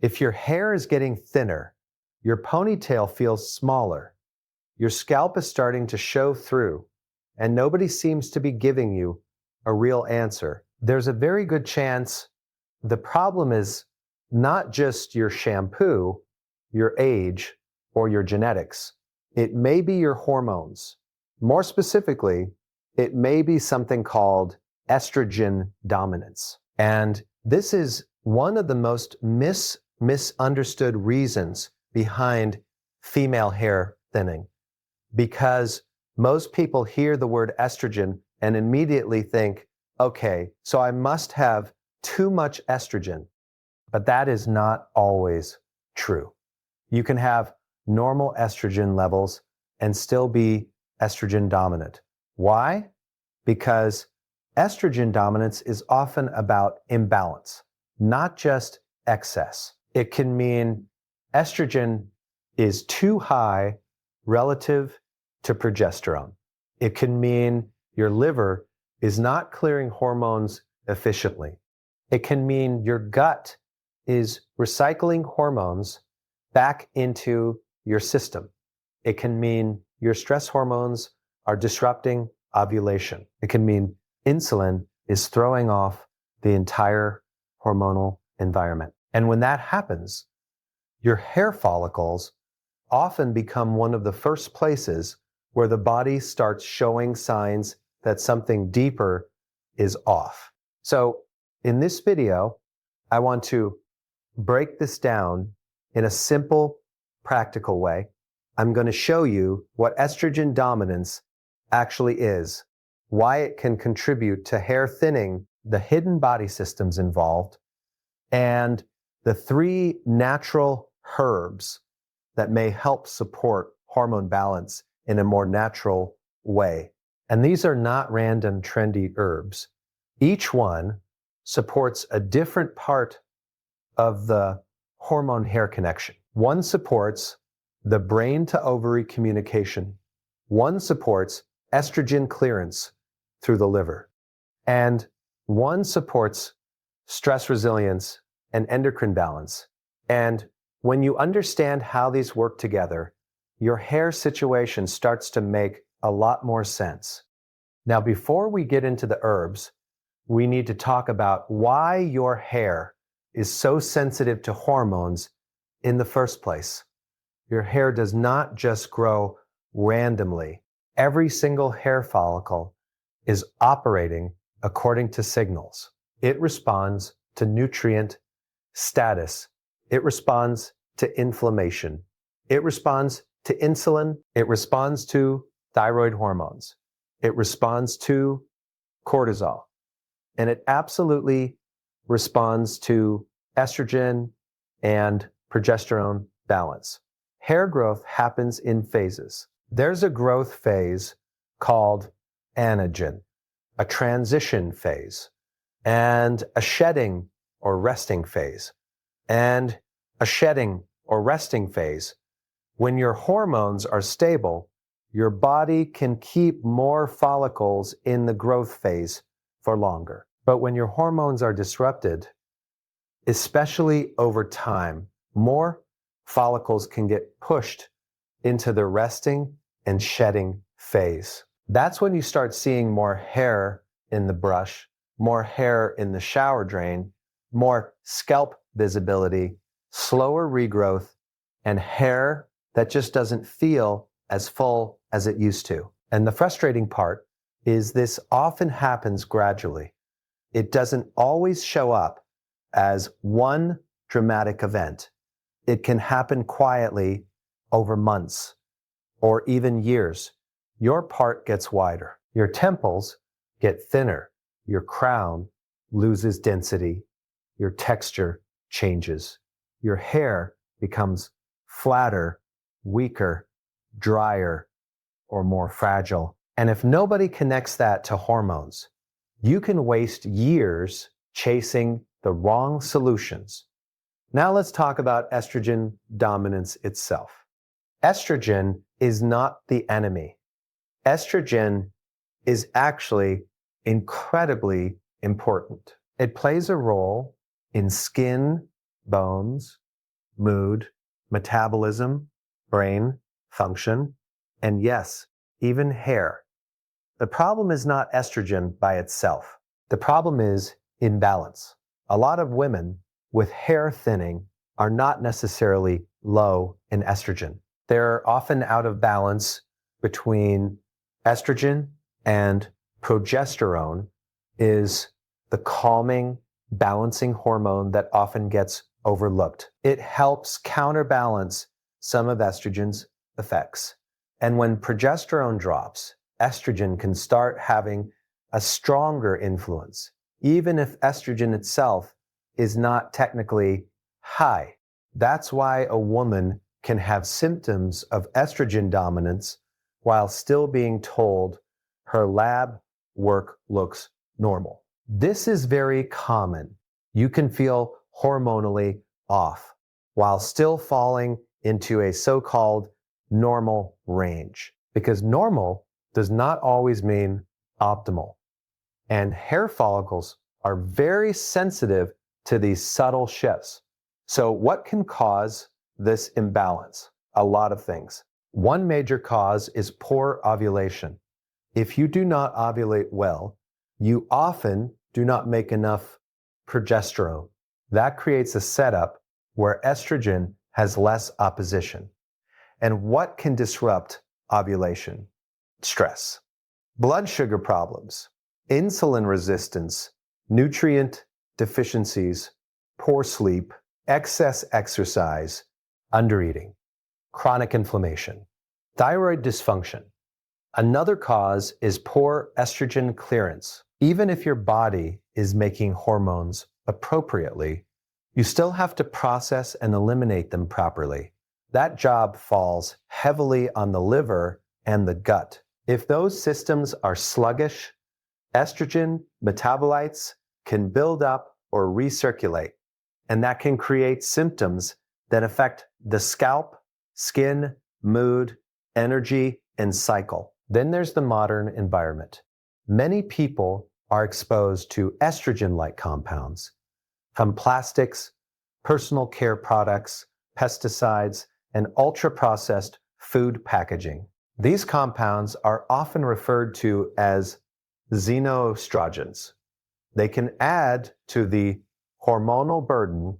If your hair is getting thinner, your ponytail feels smaller, your scalp is starting to show through, and nobody seems to be giving you a real answer, there's a very good chance the problem is not just your shampoo, your age, or your genetics. It may be your hormones. More specifically, it may be something called estrogen dominance. And this is one of the most misunderstood reasons behind female hair thinning, because most people hear the word estrogen and immediately think, okay, so I must have too much estrogen. But that is not always true. You can have normal estrogen levels and still be estrogen dominant. Why? Because estrogen dominance is often about imbalance, not just excess. It can mean estrogen is too high relative to progesterone. It can mean your liver is not clearing hormones efficiently. It can mean your gut is recycling hormones back into your system. It can mean your stress hormones are disrupting ovulation. It can mean insulin is throwing off the entire hormonal environment. And when that happens, your hair follicles often become one of the first places where the body starts showing signs that something deeper is off. So in this video, I want to break this down in a simple, practical way. I'm going to show you what estrogen dominance actually is, why it can contribute to hair thinning, the hidden body systems involved, and the 3 natural herbs that may help support hormone balance in a more natural way. And these are not random trendy herbs. Each one supports a different part of the hormone hair connection. One supports the brain to ovary communication. One supports estrogen clearance through the liver. And one supports stress resilience and endocrine balance. And when you understand how these work together, your hair situation starts to make a lot more sense. Now, before we get into the herbs, we need to talk about why your hair is so sensitive to hormones in the first place. Your hair does not just grow randomly. Every single hair follicle is operating according to signals. It responds to nutrient status. It responds to inflammation. It responds to insulin. It responds to thyroid hormones. It responds to cortisol. And it absolutely responds to estrogen and progesterone balance. Hair growth happens in phases. There's a growth phase called anagen, a transition phase, and a shedding or resting phase. And a shedding or resting phase, when your hormones are stable, your body can keep more follicles in the growth phase for longer. But when your hormones are disrupted, especially over time, more follicles can get pushed into the resting and shedding phase. That's when you start seeing more hair in the brush, more hair in the shower drain, more scalp visibility, slower regrowth, and hair that just doesn't feel as full as it used to. And the frustrating part is this often happens gradually. It doesn't always show up as one dramatic event. It can happen quietly over months or even years. Your part gets wider. Your temples get thinner. Your crown loses density. Your texture changes. Your hair becomes flatter, weaker, drier, or more fragile. And if nobody connects that to hormones, you can waste years chasing the wrong solutions. Now let's talk about estrogen dominance itself. Estrogen is not the enemy. Estrogen is actually incredibly important. It plays a role in skin, bones, mood, metabolism, brain function, and yes, even hair. The problem is not estrogen by itself. The problem is imbalance. A lot of women with hair thinning are not necessarily low in estrogen. They're often out of balance between estrogen and progesterone is the calming, balancing hormone that often gets overlooked. It helps counterbalance some of estrogen's effects. And when progesterone drops, estrogen can start having a stronger influence, even if estrogen itself is not technically high. That's why a woman can have symptoms of estrogen dominance while still being told her lab work looks normal. This is very common. You can feel hormonally off while still falling into a so-called normal range, because normal does not always mean optimal. And hair follicles are very sensitive to these subtle shifts. So what can cause this imbalance? A lot of things. One major cause is poor ovulation. If you do not ovulate well, you often do not make enough progesterone. That creates a setup where estrogen has less opposition. And what can disrupt ovulation? Stress, blood sugar problems, insulin resistance, nutrient deficiencies, poor sleep, excess exercise, undereating, chronic inflammation, thyroid dysfunction. Another cause is poor estrogen clearance. Even if your body is making hormones appropriately, you still have to process and eliminate them properly. That job falls heavily on the liver and the gut. If those systems are sluggish, estrogen metabolites can build up or recirculate, and that can create symptoms that affect the scalp, skin, mood, energy, and cycle. Then there's the modern environment. Many people are exposed to estrogen-like compounds from plastics, personal care products, pesticides, and ultra-processed food packaging. These compounds are often referred to as xenoestrogens. They can add to the hormonal burden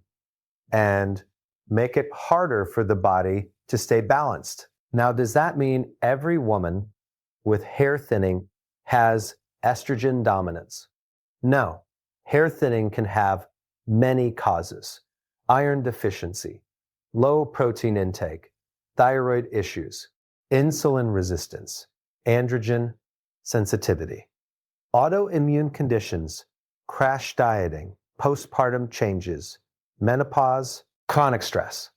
and make it harder for the body to stay balanced. Now, does that mean every woman with hair thinning has estrogen dominance? No. Hair thinning can have many causes: iron deficiency, low protein intake, thyroid issues, insulin resistance, androgen sensitivity, autoimmune conditions, crash dieting, postpartum changes, menopause, chronic stress.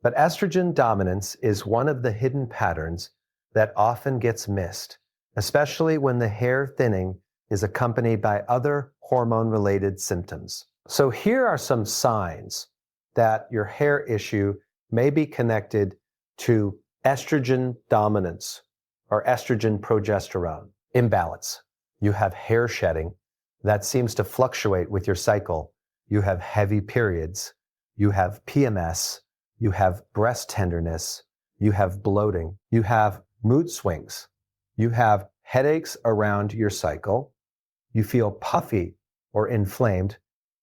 But estrogen dominance is one of the hidden patterns that often gets missed, especially when the hair thinning is accompanied by other hormone-related symptoms. So here are some signs that your hair issue may be connected to estrogen dominance or estrogen progesterone imbalance. You have hair shedding that seems to fluctuate with your cycle. You have heavy periods. You have PMS. You have breast tenderness. You have bloating. You have mood swings. You have headaches around your cycle. You feel puffy or inflamed.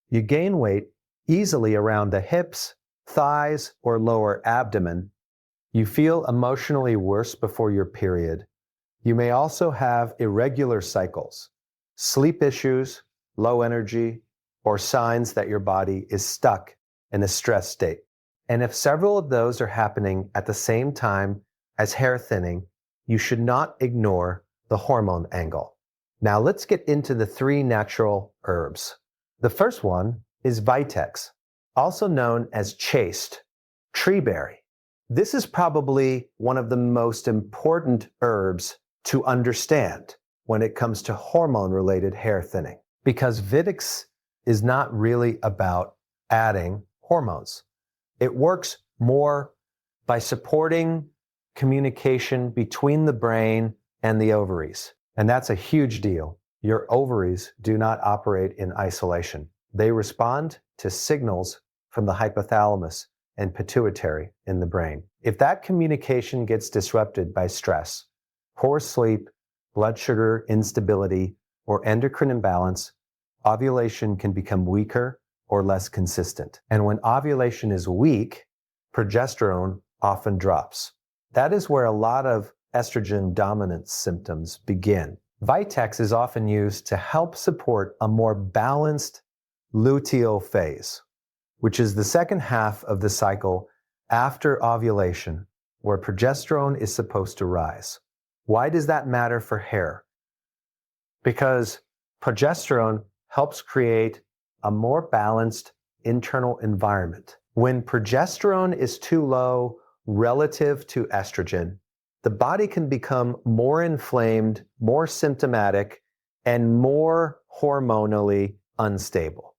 You gain weight easily around the hips, thighs, or lower abdomen. You feel emotionally worse before your period. You may also have irregular cycles, sleep issues, low energy, or signs that your body is stuck in a stress state. And if several of those are happening at the same time as hair thinning, you should not ignore the hormone angle. Now let's get into the 3 natural herbs. The first one is Vitex, also known as Chaste Tree Berry. This is probably one of the most important herbs to understand when it comes to hormone-related hair thinning, because Vitex is not really about adding hormones. It works more by supporting communication between the brain and the ovaries. And that's a huge deal. Your ovaries do not operate in isolation. They respond to signals from the hypothalamus and pituitary in the brain. If that communication gets disrupted by stress, poor sleep, blood sugar instability, or endocrine imbalance, ovulation can become weaker or less consistent. And when ovulation is weak, progesterone often drops. That is where a lot of estrogen dominance symptoms begin. Vitex is often used to help support a more balanced luteal phase, which is the second half of the cycle after ovulation, where progesterone is supposed to rise. Why does that matter for hair? Because progesterone helps create a more balanced internal environment. When progesterone is too low relative to estrogen, the body can become more inflamed, more symptomatic, and more hormonally unstable.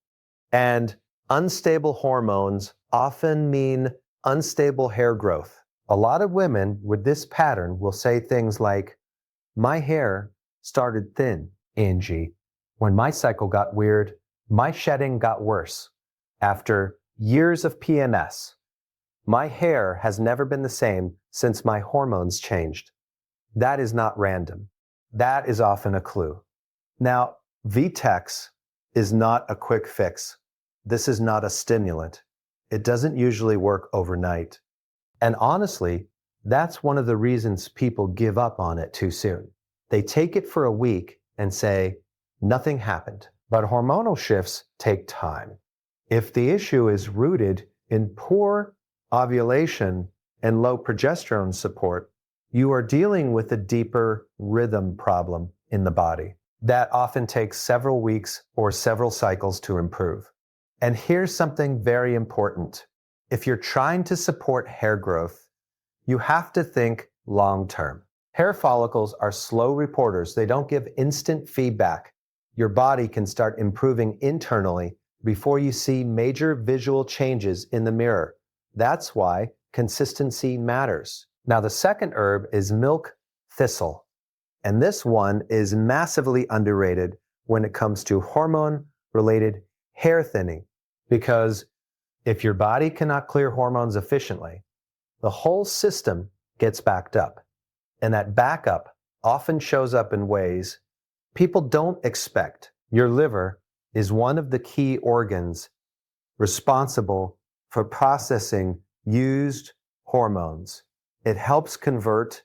And unstable hormones often mean unstable hair growth. A lot of women with this pattern will say things like, "My hair started thin, Angie. When my cycle got weird, my shedding got worse. After years of PMS, my hair has never been the same since my hormones changed." That is not random. That is often a clue. Now, Vitex is not a quick fix. This is not a stimulant. It doesn't usually work overnight. And honestly, that's one of the reasons people give up on it too soon. They take it for a week and say, nothing happened. But hormonal shifts take time. If the issue is rooted in poor ovulation and low progesterone support, you are dealing with a deeper rhythm problem in the body that often takes several weeks or several cycles to improve. And here's something very important. If you're trying to support hair growth, you have to think long-term. Hair follicles are slow reporters. They don't give instant feedback. Your body can start improving internally before you see major visual changes in the mirror. That's why consistency matters. Now, the second herb is milk thistle. And this one is massively underrated when it comes to hormone-related hair thinning, because if your body cannot clear hormones efficiently, the whole system gets backed up. And that backup often shows up in ways people don't expect. Your liver is one of the key organs responsible for processing used hormones. It helps convert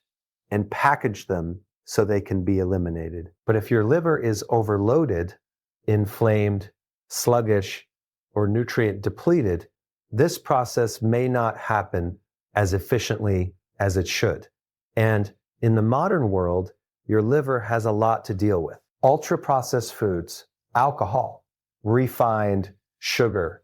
and package them so they can be eliminated. But if your liver is overloaded, inflamed, sluggish, or nutrient depleted, this process may not happen as efficiently as it should. And in the modern world, your liver has a lot to deal with. Ultra-processed foods, alcohol, refined sugar,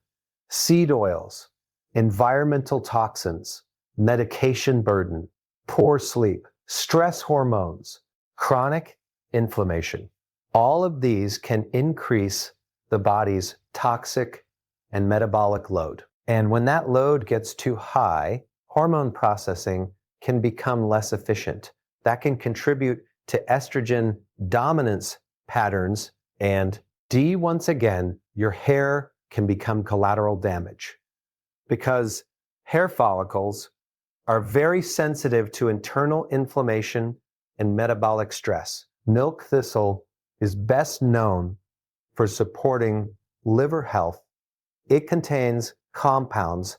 seed oils, environmental toxins, medication burden, poor sleep, stress hormones, chronic inflammation. All of these can increase the body's toxic and metabolic load. And when that load gets too high, hormone processing can become less efficient. That can contribute to estrogen dominance patterns, and once again, your hair can become collateral damage, because hair follicles are very sensitive to internal inflammation and metabolic stress. Milk thistle is best known for supporting liver health. It contains compounds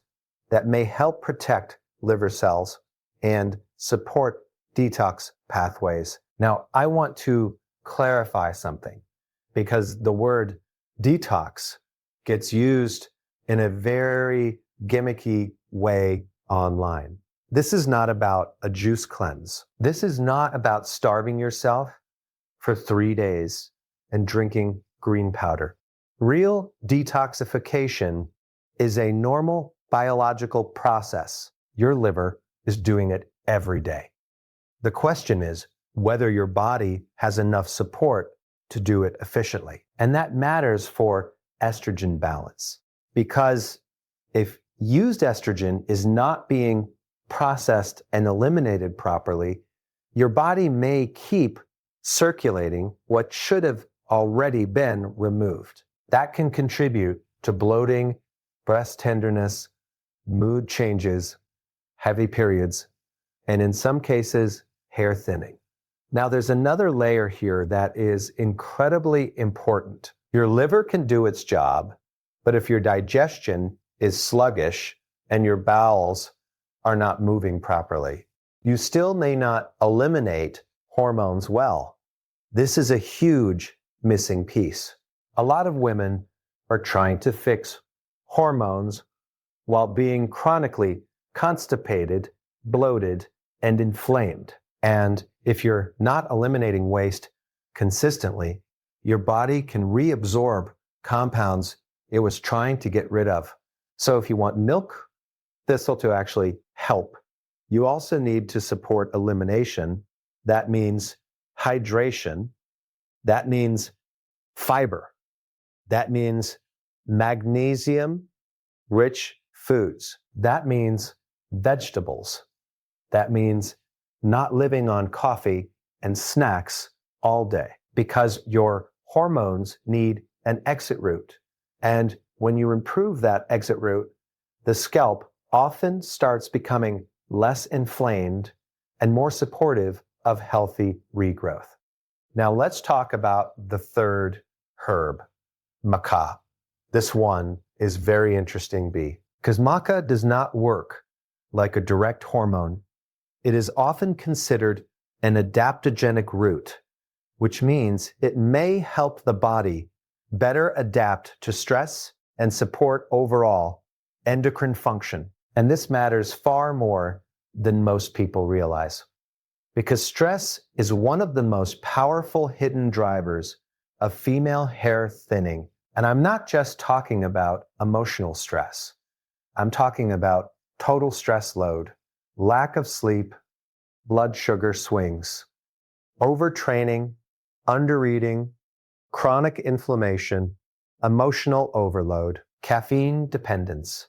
that may help protect liver cells and support detox pathways. Now, I want to clarify something, because the word detox gets used in a very gimmicky way online. This is not about a juice cleanse. This is not about starving yourself for 3 days and drinking green powder. Real detoxification is a normal biological process. Your liver is doing it every day. The question is whether your body has enough support to do it efficiently. And that matters for estrogen balance, because if used estrogen is not being processed and eliminated properly, your body may keep circulating what should have already been removed. That can contribute to bloating, breast tenderness, mood changes, heavy periods, and in some cases, hair thinning. Now, there's another layer here that is incredibly important. Your liver can do its job, but if your digestion is sluggish and your bowels are not moving properly, you still may not eliminate hormones well. This is a huge missing piece. A lot of women are trying to fix hormones while being chronically constipated, bloated, and inflamed. And if you're not eliminating waste consistently, your body can reabsorb compounds it was trying to get rid of. So if you want milk thistle to actually help, you also need to support elimination. That means hydration. That means fiber. That means magnesium-rich foods. That means vegetables. That means not living on coffee and snacks all day, because your hormones need an exit route. And when you improve that exit route, the scalp often starts becoming less inflamed and more supportive of healthy regrowth. Now let's talk about the third herb, maca. This one is very interesting, B, because maca does not work like a direct hormone. It is often considered an adaptogenic root, which means it may help the body better adapt to stress and support overall endocrine function. And this matters far more than most people realize, because stress is one of the most powerful hidden drivers of female hair thinning. And I'm not just talking about emotional stress. I'm talking about total stress load, lack of sleep, blood sugar swings, overtraining, undereating, chronic inflammation, emotional overload, caffeine dependence,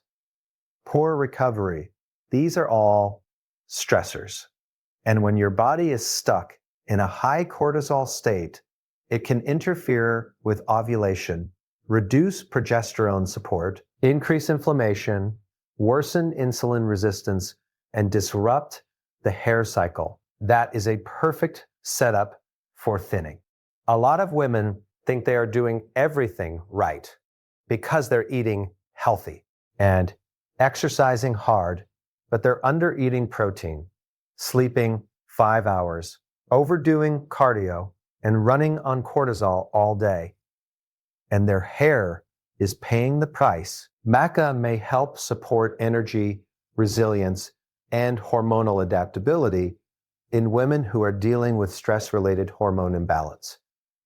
poor recovery. These are all stressors. And when your body is stuck in a high cortisol state, it can interfere with ovulation, reduce progesterone support, increase inflammation, worsen insulin resistance, and disrupt the hair cycle. That is a perfect setup for thinning. A lot of women think they are doing everything right because they're eating healthy and exercising hard, but they're under-eating protein, sleeping 5 hours, overdoing cardio, and running on cortisol all day. And their hair is paying the price. Maca may help support energy, resilience, and hormonal adaptability in women who are dealing with stress-related hormone imbalance.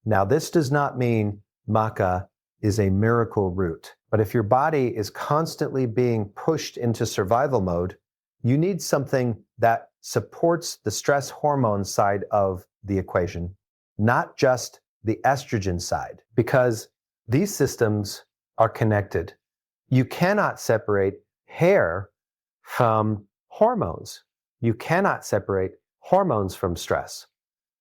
Now, this does not mean maca is a miracle root, but if your body is constantly being pushed into survival mode, you need something that supports the stress hormone side of the equation, not just the estrogen side, because these systems are connected. You cannot separate hair from hormones. You cannot separate hormones from stress.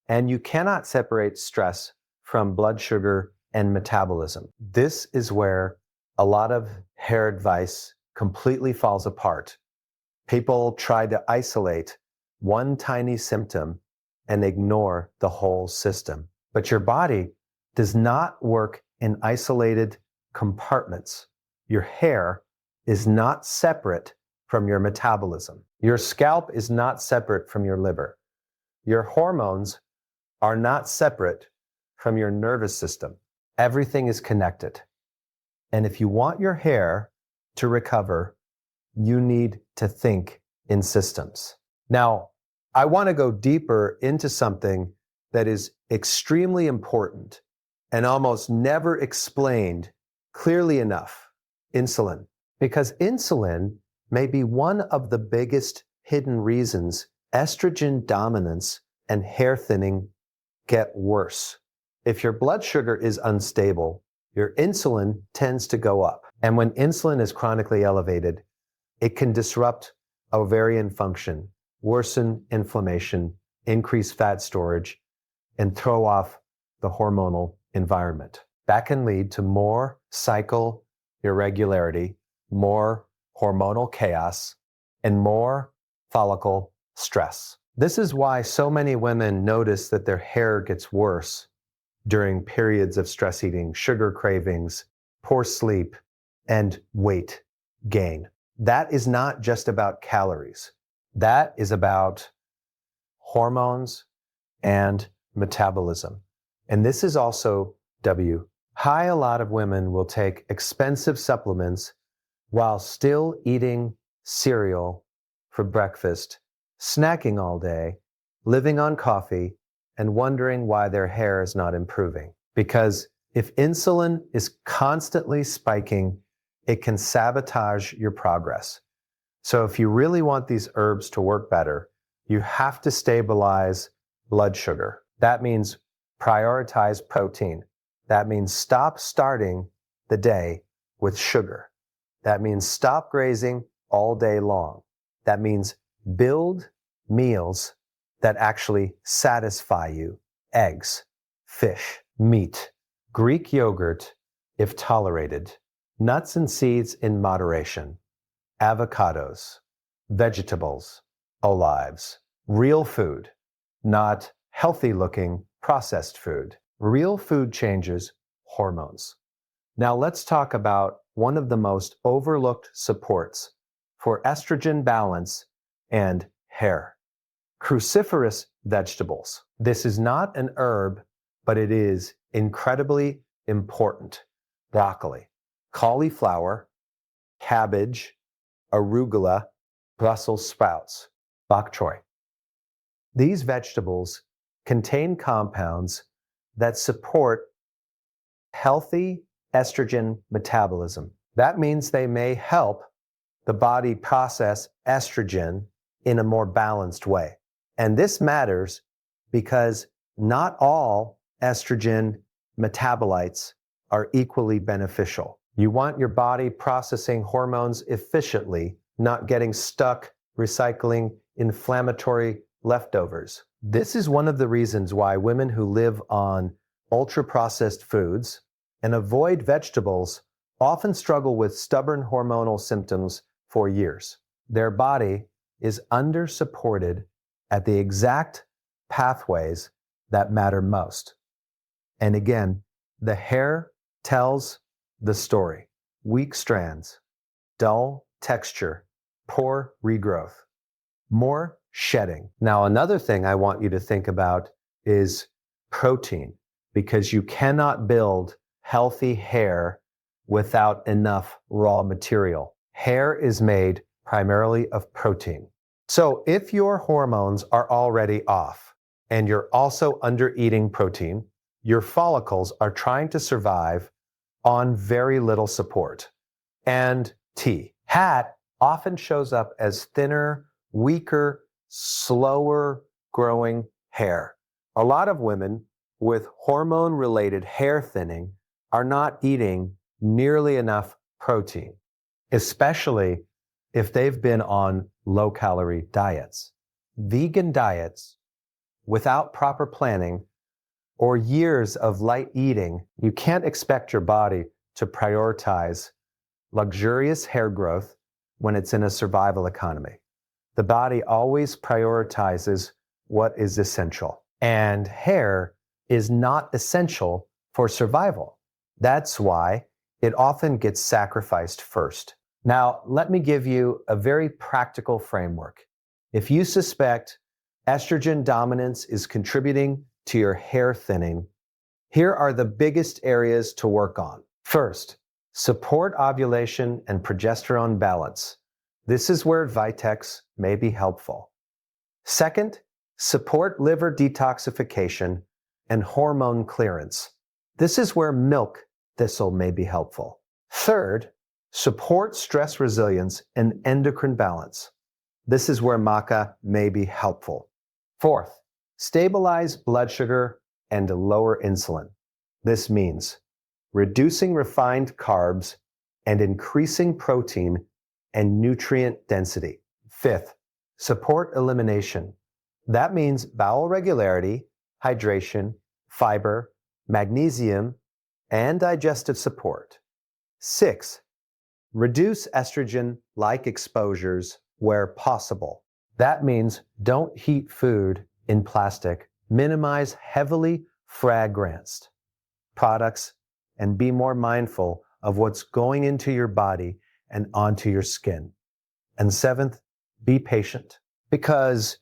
And you cannot separate stress from blood sugar and metabolism. This is where a lot of hair advice completely falls apart. People try to isolate one tiny symptom and ignore the whole system. But your body does not work in isolated compartments. Your hair is not separate from your metabolism. Your scalp is not separate from your liver. Your hormones are not separate from your nervous system. Everything is connected. And if you want your hair to recover, you need to think in systems. Now, I want to go deeper into something that is extremely important and almost never explained clearly enough: insulin. Because insulin may be one of the biggest hidden reasons estrogen dominance and hair thinning get worse. If your blood sugar is unstable, your insulin tends to go up. And when insulin is chronically elevated, it can disrupt ovarian function, worsen inflammation, increase fat storage, and throw off the hormonal environment. That can lead to more cycle irregularity, more hormonal chaos, and more follicle stress. This is why so many women notice that their hair gets worse during periods of stress eating, sugar cravings, poor sleep, and weight gain. That is not just about calories. That is about hormones and metabolism. And this is also W. A lot of women will take expensive supplements while still eating cereal for breakfast, snacking all day, living on coffee, and wondering why their hair is not improving. Because if insulin is constantly spiking, it can sabotage your progress. So if you really want these herbs to work better, you have to stabilize blood sugar. That means prioritize protein. That means stop starting the day with sugar. That means stop grazing all day long. That means build meals that actually satisfy you. Eggs, fish, meat, Greek yogurt, if tolerated, nuts and seeds in moderation, avocados, vegetables, olives, real food, not healthy-looking processed food. Real food changes hormones. Now let's talk about one of the most overlooked supports for estrogen balance and hair. Cruciferous vegetables. This is not an herb, but it is incredibly important. Broccoli, cauliflower, cabbage, arugula, Brussels sprouts, bok choy. These vegetables contain compounds that support healthy estrogen metabolism. That means they may help the body process estrogen in a more balanced way. And this matters because not all estrogen metabolites are equally beneficial. You want your body processing hormones efficiently, not getting stuck recycling inflammatory leftovers. This is one of the reasons why women who live on ultra-processed foods and avoid vegetables often struggle with stubborn hormonal symptoms for years. Their body is under-supported at the exact pathways that matter most. And again, the hair tells the story. Weak strands, dull texture, poor regrowth, more shedding. Now, another thing I want you to think about is protein, because you cannot build healthy hair without enough raw material. Hair is made primarily of protein. So if your hormones are already off and you're also under eating protein, your follicles are trying to survive on very little support. And T. Hat often shows up as thinner, weaker, slower growing hair. A lot of women with hormone-related hair thinning are not eating nearly enough protein, especially if they've been on low-calorie diets. Vegan diets without proper planning or years of light eating, you can't expect your body to prioritize luxurious hair growth when it's in a survival economy. The body always prioritizes what is essential, and hair is not essential for survival. That's why it often gets sacrificed first. Now, let me give you a very practical framework. If you suspect estrogen dominance is contributing to your hair thinning, here are the biggest areas to work on. First, support ovulation and progesterone balance. This is where Vitex may be helpful. Second, support liver detoxification and hormone clearance. This is where milk thistle may be helpful. Third, support stress resilience and endocrine balance. This is where maca may be helpful. Fourth, stabilize blood sugar and lower insulin. This means reducing refined carbs and increasing protein and nutrient density. Fifth, support elimination. That means bowel regularity, hydration, fiber, magnesium, and digestive support. Six, Reduce estrogen-like exposures where possible. That means don't heat food in plastic. Minimize heavily fragranced products and be more mindful of what's going into your body and onto your skin. And seventh, be patient. Because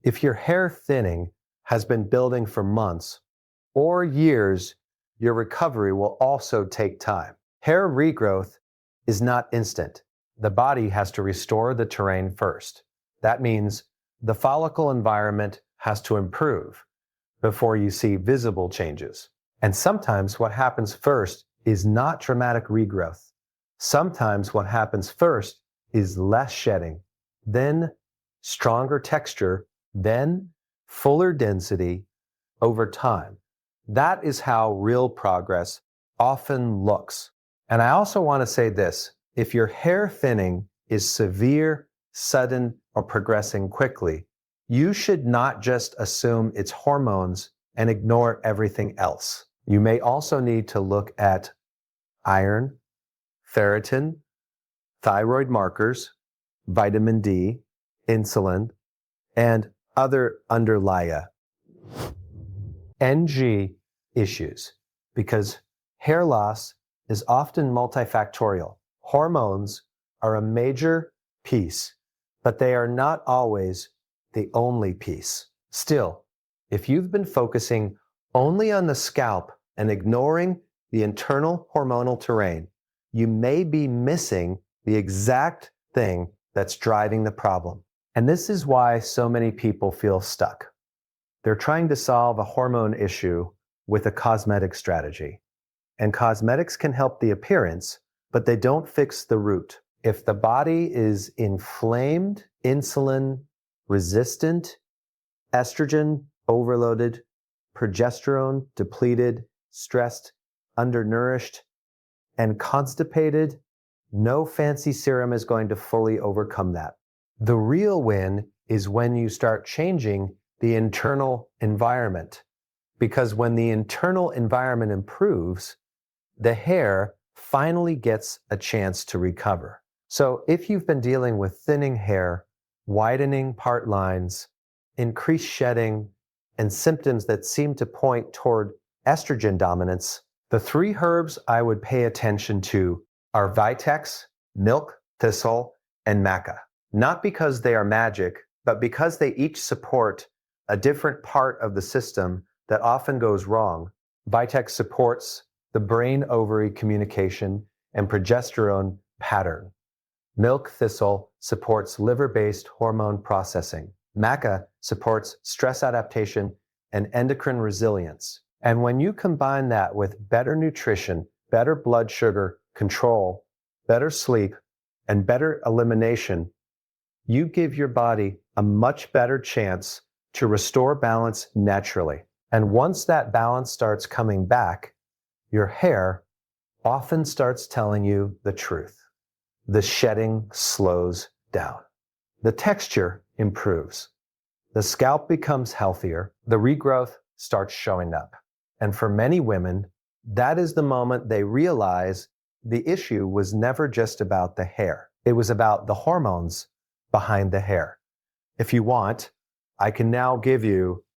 if your hair thinning has been building for months or years, your recovery will also take time. Hair regrowth is not instant. The body has to restore the terrain first. That means the follicle environment has to improve before you see visible changes. And sometimes what happens first is not dramatic regrowth. Sometimes what happens first is less shedding, then stronger texture, then fuller density over time. That is how real progress often looks. And I also want to say this, if your hair thinning is severe, sudden, or progressing quickly, you should not just assume it's hormones and ignore everything else. You may also need to look at iron, ferritin, thyroid markers, vitamin D, insulin, and other underlying NG issues, because hair loss is often multifactorial. Hormones are a major piece, but they are not always the only piece. Still, if you've been focusing only on the scalp and ignoring the internal hormonal terrain, you may be missing the exact thing that's driving the problem. And this is why so many people feel stuck. They're trying to solve a hormone issue with a cosmetic strategy. And cosmetics can help the appearance, but they don't fix the root. If the body is inflamed, insulin resistant, estrogen overloaded, progesterone depleted, stressed, undernourished, and constipated, no fancy serum is going to fully overcome that. The real win is when you start changing the internal environment, because when the internal environment improves, the hair finally gets a chance to recover. So if you've been dealing with thinning hair, widening part lines, increased shedding, and symptoms that seem to point toward estrogen dominance, the three herbs I would pay attention to are Vitex, milk, thistle, and maca. Not because they are magic, but because they each support a different part of the system that often goes wrong. Vitex supports the brain-ovary communication and progesterone pattern. Milk thistle supports liver-based hormone processing. Maca supports stress adaptation and endocrine resilience. And when you combine that with better nutrition, better blood sugar control, better sleep, and better elimination, you give your body a much better chance to restore balance naturally. And once that balance starts coming back, your hair often starts telling you the truth. The shedding slows down. The texture improves. The scalp becomes healthier. The regrowth starts showing up. And for many women, that is the moment they realize the issue was never just about the hair. It was about the hormones behind the hair. If you want, I can now give you